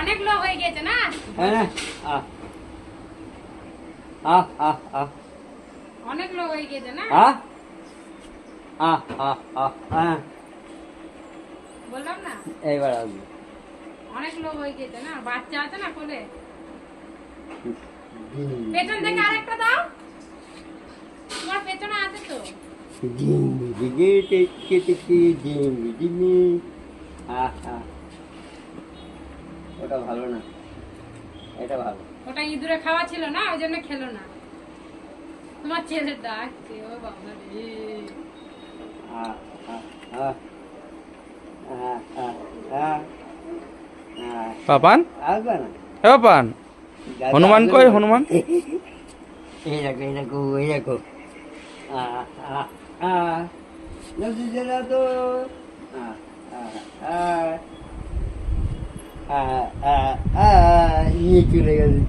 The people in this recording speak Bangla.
অনেক লোক হয়ে গেছে না? হ্যাঁ অনেক লোক হয়ে গেছে না? বললাম না এইবার আসবে। অনেক লোক হয়ে গেছে না? বাচ্চা আছে না কোলে? পেছন থেকে আরেকটা দাও। তোমার পেছনে আছে তো। ওটা ভালো না, এটা ভালো। ওটা ইঁদুরে খাওয়া ছিল না, ওই জন্য খেলো না। তোমার ছেলে ডাকছে, ও বাবা রে। পাপান, আসবে না। পাপান, হনুমান কই? হনুমান এই দেখো, এই দেখো, এই দেখো। নিয়ে চলে গেছে।